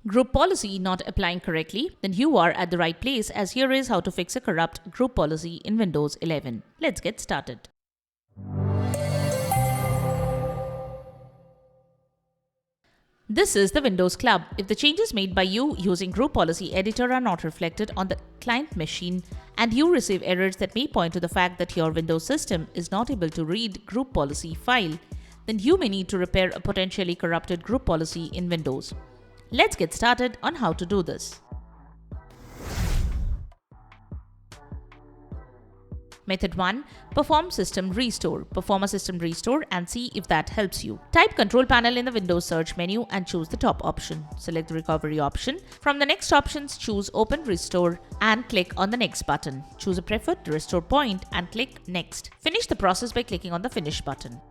Group policy not applying correctly? Then you are at the right place, as here is how to fix a corrupt group policy in Windows 11. Let's get started. This is the Windows Club. If the changes made by you using Group Policy Editor are not reflected on the client machine and you receive errors that may point to the fact that your Windows system is not able to read Group Policy file, then you may need to repair a potentially corrupted Group Policy in Windows. Let's get started on how to do this. Method 1. Perform system restore. Perform a system restore and see if that helps you. Type Control Panel in the Windows search menu and choose the top option. Select the recovery option. From the next options, choose Open Restore and click on the Next button. Choose a preferred restore point and click Next. Finish the process by clicking on the Finish button.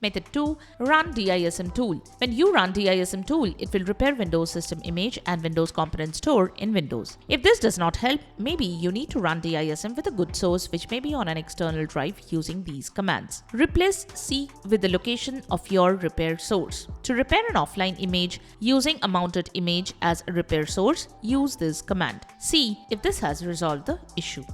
Method 2. Run DISM Tool. When you run DISM Tool, it will repair Windows System Image and Windows Component Store in Windows. If this does not help, maybe you need to run DISM with a good source which may be on an external drive using these commands. Replace C with the location of your repair source. To repair an offline image using a mounted image as a repair source, use this command. See if this has resolved the issue.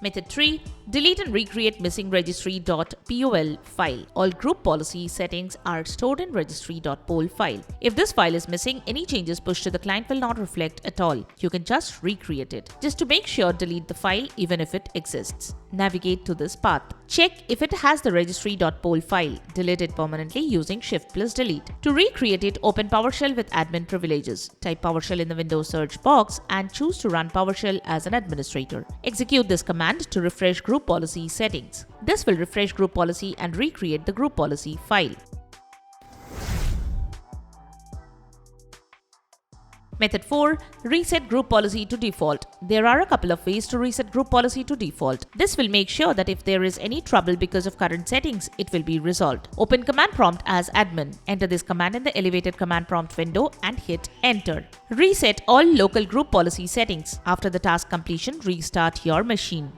Method 3. Delete and recreate missing registry.pol file. All group policy settings are stored in registry.pol file. If this file is missing, any changes pushed to the client will not reflect at all. You can just recreate it. Just to make sure, delete the file even if it exists. Navigate to this path. Check if it has the registry.pol file. Delete it permanently using Shift+Delete. To recreate it, open PowerShell with admin privileges. Type PowerShell in the Windows search box and choose to run PowerShell as an administrator. Execute this command to refresh group policy settings. This will refresh group policy and recreate the group policy file. Method 4. Reset group policy to default. There are a couple of ways to reset group policy to default. This will make sure that if there is any trouble because of current settings, it will be resolved. Open command prompt as admin. Enter this command in the elevated command prompt window and hit enter. Reset all local group policy settings. After the task completion, restart your machine.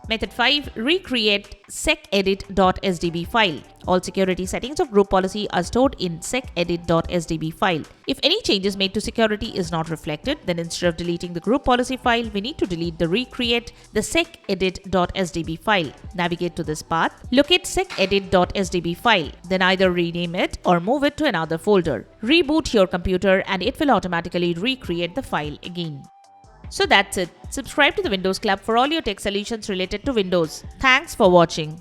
Method 5. Recreate secedit.sdb file. All security settings of group policy are stored in secedit.sdb file. If any changes made to security is not reflected, then instead of deleting the group policy file, we need to delete the secedit.sdb file. Navigate to this path, locate secedit.sdb file, then either rename it or move it to another folder. Reboot your computer and it will automatically recreate the file again. So that's it. Subscribe to the Windows Club for all your tech solutions related to Windows. Thanks for watching.